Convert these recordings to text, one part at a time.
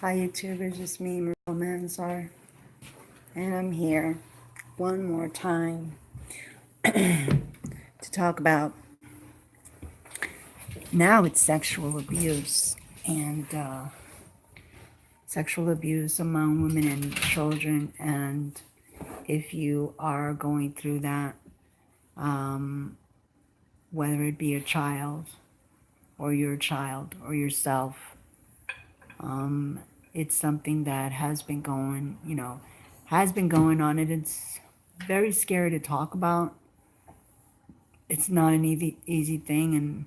Hi YouTube, it's just me, Maria Manzar, and I'm here one more time to talk about now it's sexual abuse and sexual abuse among women and children. And if you are going through that, um, whether it be a child or your child or yourself, um, it's something that has been going on, and it's very scary to talk about. It's not an easy thing, and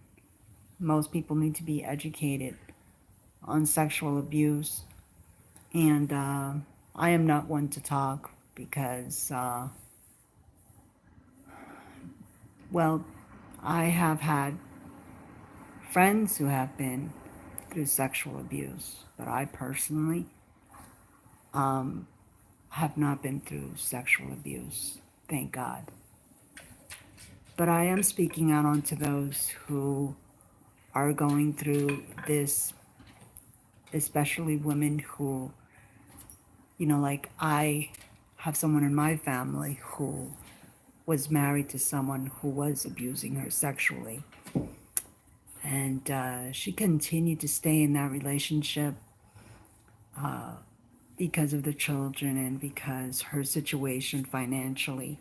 most people need to be educated on sexual abuse. And I am not one to talk because, well, I have had friends who have been through sexual abuse, but I personally um, have not been through sexual abuse, thank God. But I am speaking out onto those who are going through this, especially women who, like I have someone in my family who was married to someone who was abusing her sexually. And she continued to stay in that relationship because of the children and because her situation financially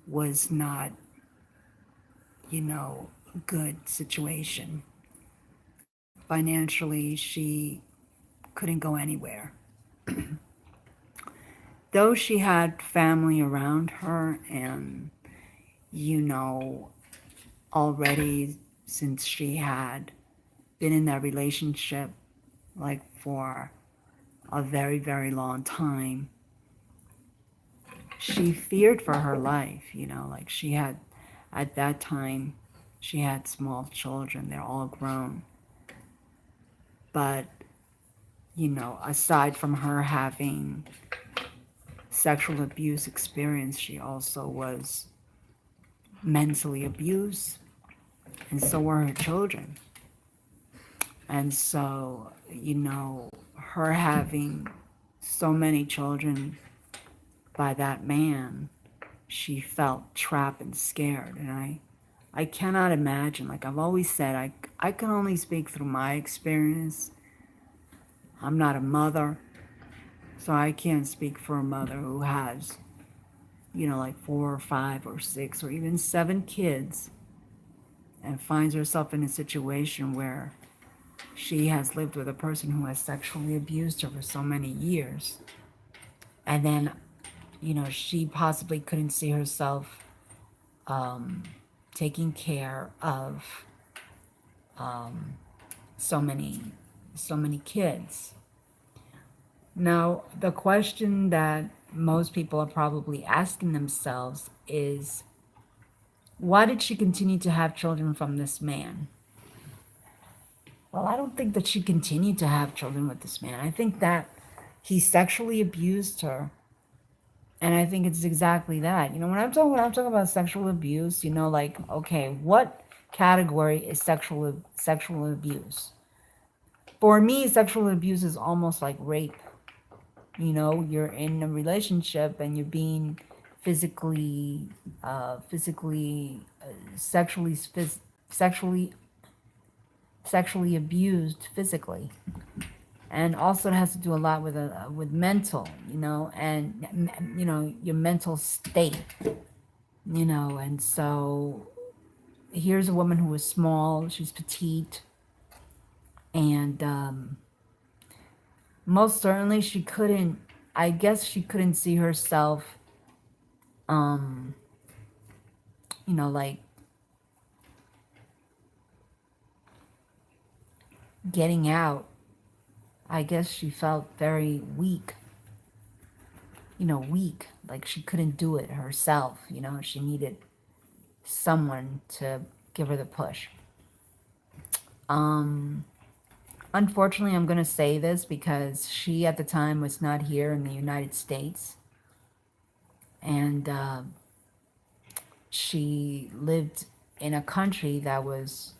was not, a good situation. Financially, she couldn't go anywhere. Though she had family around her and, you know, already since she had been in that relationship like for a very, very long time, she feared for her life, like she had, at that time, she had small children, they're all grown. But, aside from her having sexual abuse experience, she also was mentally abused, and so were her children. And so, her having so many children by that man, she felt trapped and scared. And I cannot imagine, like I've always said, I can only speak through my experience. I'm not a mother, so I can't speak for a mother who has, like 4 or 5 or 6 or even 7 kids and finds herself in a situation where she has lived with a person who has sexually abused her for so many years. And then, she possibly couldn't see herself taking care of so many, so many kids. Now, the question that most people are probably asking themselves is, why did she continue to have children from this man? Well, I don't think that she continued to have children with this man. I think that he sexually abused her. And I think it's exactly that. When I'm talking about sexual abuse, like, okay, what category is sexual abuse? For me, sexual abuse is almost like rape. You're in a relationship and you're being physically, sexually, sexually, sexually abused physically. And also it has to do a lot with mental, and your mental state, and so here's a woman who is small, she's petite, and most certainly she couldn't, I guess she couldn't see herself, um, like getting out. I guess she felt very weak, weak, like she couldn't do it herself, she needed someone to give her the push. Um, Unfortunately, I'm going to say this because she at the time was not here in the United States. And she lived in a country that was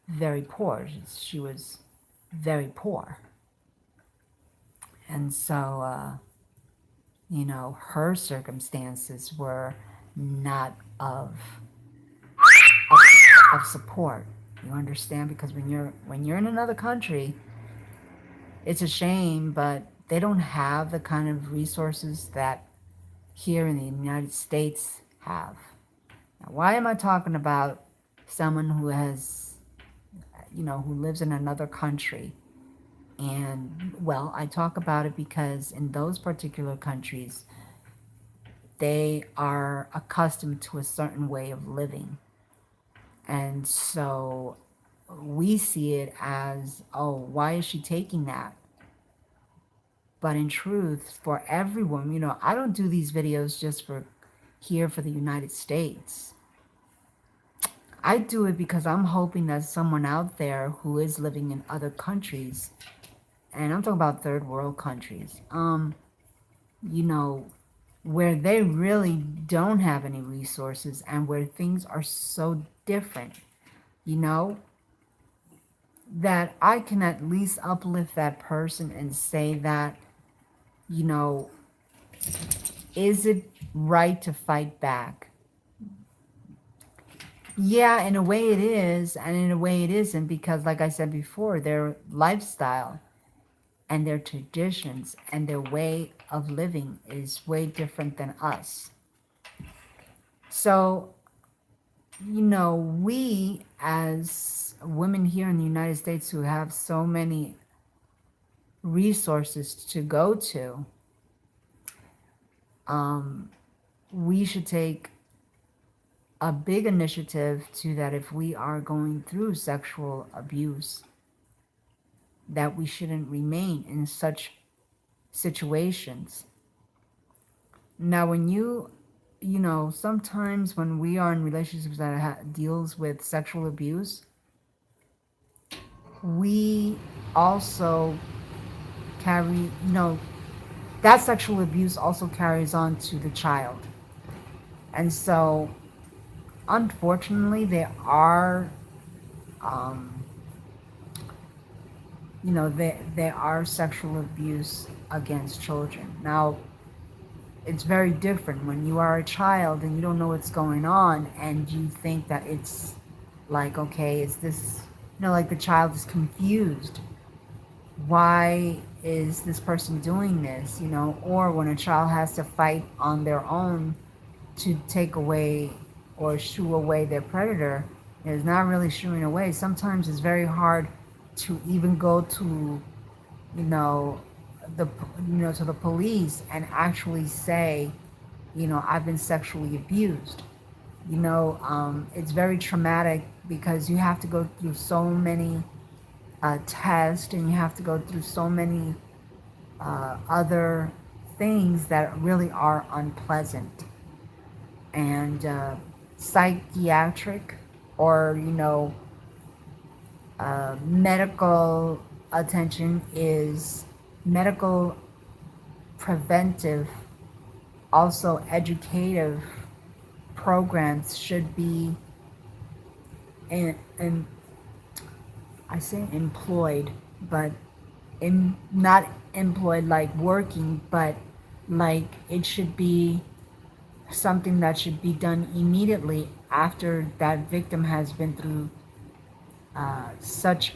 very poor. She was very poor. And so, her circumstances were not of, of support. You understand? Because when you're in another country, it's a shame, but they don't have the kind of resources that here in the United States have. Now, why am I talking about someone who has, who lives in another country? And well, I talk about it because in those particular countries, they are accustomed to a certain way of living. And so we see it as, oh, why is she taking that? But in truth, for everyone, I don't do these videos just for here for the United States. I do it because I'm hoping that someone out there who is living in other countries, and I'm talking about third world countries, you know, where they really don't have any resources and where things are so different, you know, that I can at least uplift that person and say that, you know, is it right to fight back? Yeah, in a way it is, and in a way it isn't, because, like I said before, their lifestyle and their traditions and their way of living is way different than us. So, we as women here in the United States who have so many resources to go to, we should take a big initiative to that if we are going through sexual abuse, that we shouldn't remain in such situations. Now, when sometimes when we are in relationships that deals with sexual abuse, we also carry, that sexual abuse also carries on to the child. And so, unfortunately, there are, there are sexual abuse against children. Now, it's very different when you are a child and you don't know what's going on and you think that it's like, okay, is this, like the child is confused. Why is this person doing this? Or when a child has to fight on their own to take away or shoo away their predator, it's not really shooing away. Sometimes it's very hard to even go to, the to the police and actually say, I've been sexually abused. It's very traumatic because you have to go through so many tests and you have to go through so many other things that really are unpleasant. And psychiatric or, medical attention is medical, preventive, also educative programs should be in I say employed, but not employed like working, but like it should be something that should be done immediately after that victim has been through such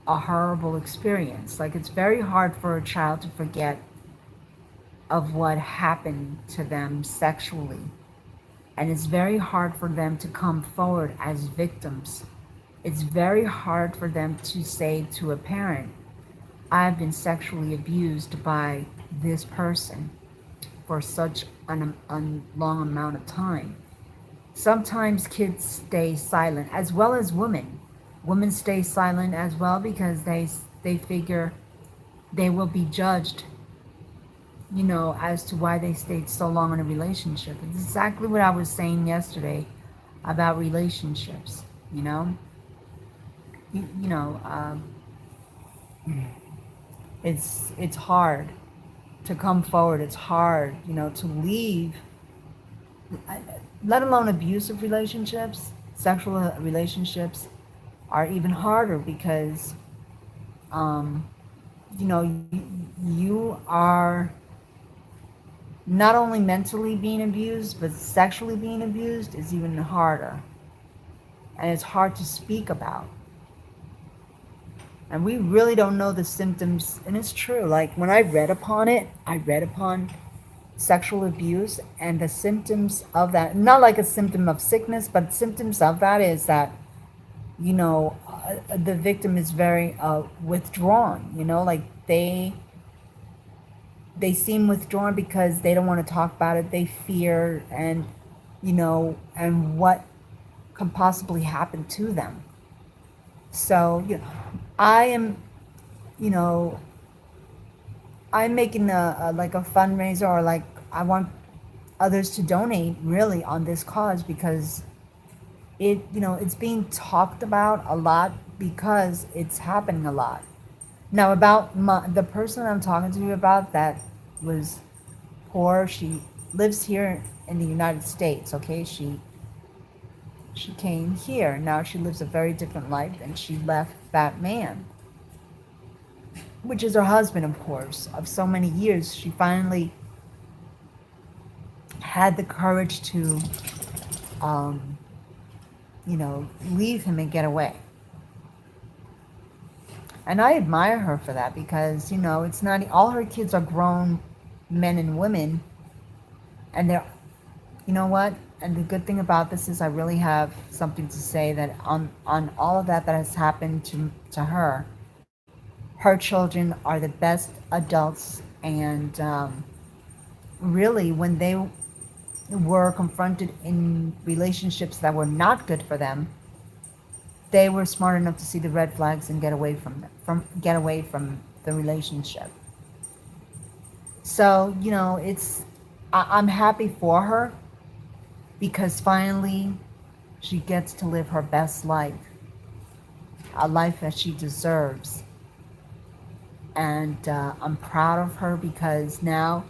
a horrible experience. Like, it's very hard for a child to forget of what happened to them sexually. And it's very hard for them to come forward as victims. It's very hard for them to say to a parent, I've been sexually abused by this person for such a long amount of time. Sometimes kids stay silent, as well as women. Women stay silent as well because they figure they will be judged, as to why they stayed so long in a relationship. It's exactly what I was saying yesterday about relationships, you know? You know, it's hard to come forward. It's hard, to leave, let alone abusive relationships. Sexual relationships are even harder because you are not only mentally being abused, but sexually being abused is even harder. And it's hard to speak about. And we really don't know the symptoms. And it's true. Like when I read upon it, I read upon sexual abuse and the symptoms of that, not like a symptom of sickness, but symptoms of that is that, the victim is very withdrawn, like they seem withdrawn because they don't want to talk about it. They fear and what could possibly happen to them. So, I am, you know, I'm making a like a fundraiser, or like I want others to donate really on this cause, because it's being talked about a lot because it's happening a lot. Now, about the person I'm talking to you about that was poor, she lives here in the United States, okay? She came here. Now she lives a very different life, and she left that man, which is her husband, of course, of so many years. She finally had the courage to, um, leave him and get away. And I admire her for that, because, it's not, all her kids are grown men and women, and they're, you know what? And the good thing about this is I really have something to say, that on all of that has happened to her children are the best adults. And really, when they were confronted in relationships that were not good for them, they were smart enough to see the red flags and get away from them, get away from the relationship. So, I'm happy for her, because finally she gets to live her best life, a life that she deserves. And I'm proud of her, because now,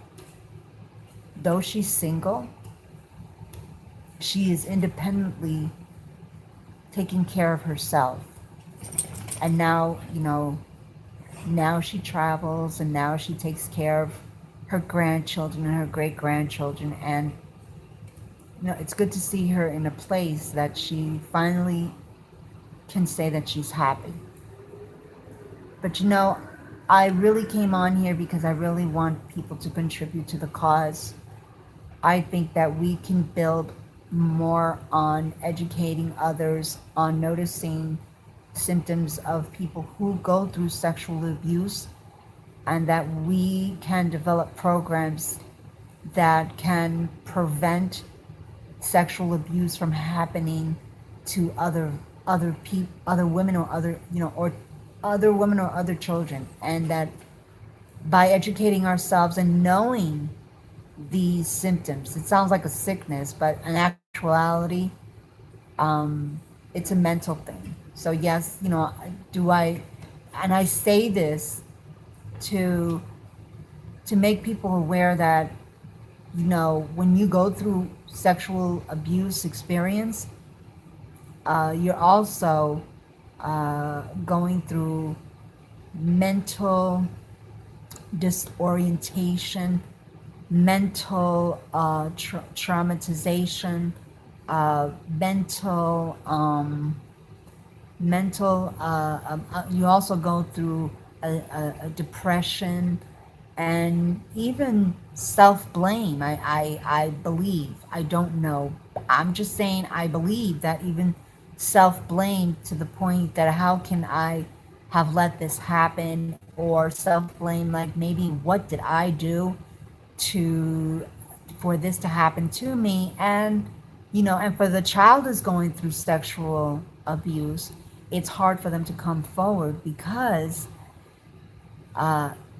though she's single, she is independently taking care of herself. And now, now she travels, and now she takes care of her grandchildren and her great grandchildren. And it's good to see her in a place that she finally can say that she's happy. But I really came on here because I really want people to contribute to the cause. I think that we can build more on educating others, on noticing symptoms of people who go through sexual abuse, and that we can develop programs that can prevent sexual abuse from happening to other people, other women, or other women or other children. And that by educating ourselves and knowing these symptoms, it sounds like a sickness, but in actuality, it's a mental thing. So yes, and I say this to make people aware that, when you go through sexual abuse experience, you're also going through mental disorientation, mental traumatization, you also go through a depression, and even self-blame. I believe, I don't know, I'm just saying, I believe that even self-blame, to the point that how can I have let this happen, or self-blame, like maybe what did I do to for this to happen to me. And and for the child is going through sexual abuse, it's hard for them to come forward, because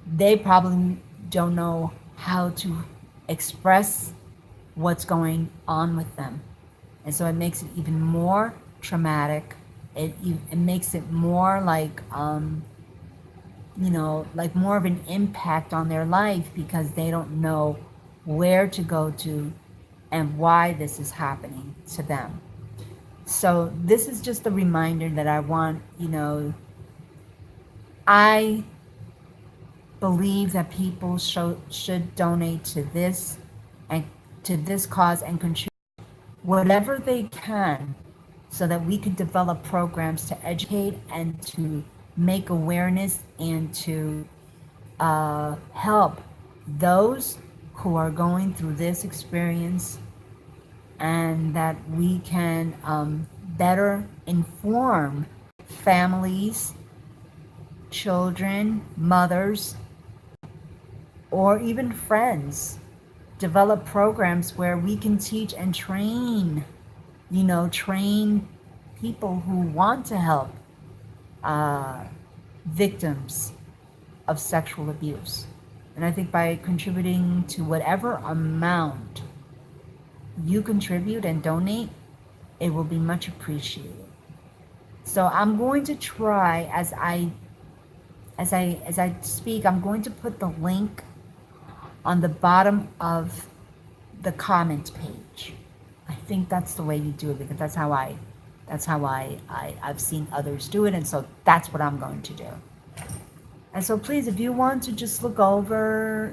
they probably don't know how to express what's going on with them. And so it makes it even more traumatic. It makes it more like, like more of an impact on their life, because they don't know where to go to and why this is happening to them. So this is just a reminder that I want, I believe that people should donate to this and to this cause and contribute whatever they can so that we can develop programs to educate and to make awareness and to help those who are going through this experience, and that we can better inform families, children, mothers, or even friends. Develop programs where we can teach and train, train people who want to help victims of sexual abuse. And I think by contributing to whatever amount you contribute and donate, it will be much appreciated. So I'm going to try, as I speak, I'm going to put the link on the bottom of the comment page. I think that's the way you do it, because that's how I've seen others do it, and so that's what I'm going to do. And so please, if you want to just look over,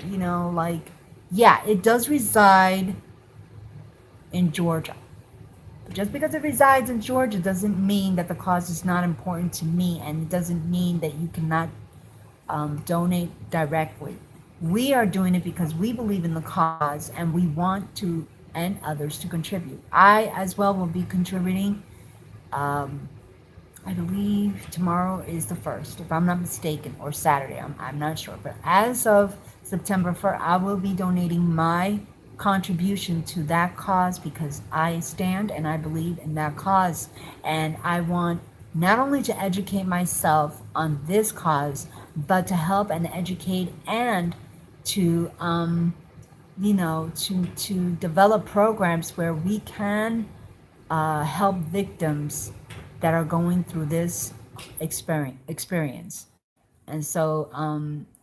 yeah, it does reside in Georgia. But just because it resides in Georgia doesn't mean that the cause is not important to me, and it doesn't mean that you cannot donate directly. We are doing it because we believe in the cause and we want to, and others to contribute. I as well will be contributing. I believe tomorrow is the 1st, if I'm not mistaken, or Saturday. I'm not sure. But as of September 1st, I will be donating my contribution to that cause because I stand and I believe in that cause. And I want not only to educate myself on this cause, but to help and educate and to, to develop programs where we can help victims that are going through this experience. And so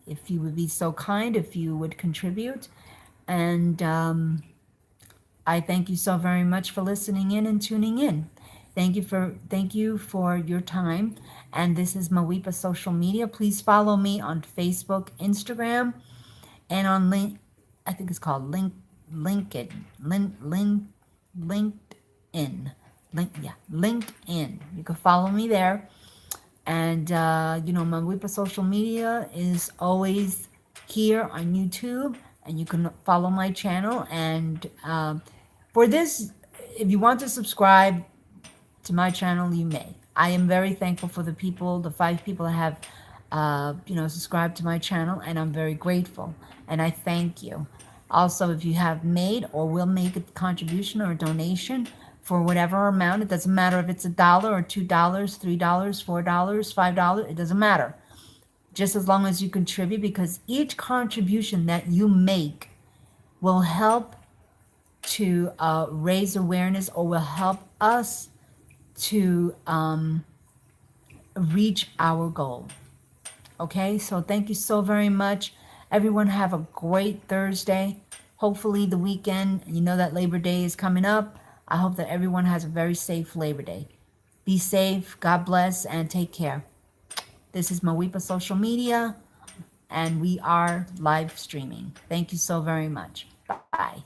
if you would be so kind, if you would contribute. And I thank you so very much for listening in and tuning in. Thank you for your time. And this is Mawepa Social Media. Please follow me on Facebook, Instagram, and on I think it's called LinkedIn. LinkedIn. You can follow me there. And Mawepa Social Media is always here on YouTube, and you can follow my channel. And for this, if you want to subscribe to my channel, you may. I am very thankful for the 5 people that have subscribed to my channel, and I'm very grateful, and I thank you. Also, if you have made or will make a contribution or a donation for whatever amount, it doesn't matter if it's $1 or $2, $3, $4, $5, it doesn't matter. Just as long as you contribute, because each contribution that you make will help to raise awareness, or will help us to reach our goal. Okay, so thank you so very much. Everyone have a great Thursday. Hopefully the weekend, that Labor Day is coming up. I hope that everyone has a very safe Labor Day. Be safe, God bless, and take care. This is Mawepa Social Media, and we are live streaming. Thank you so very much. Bye.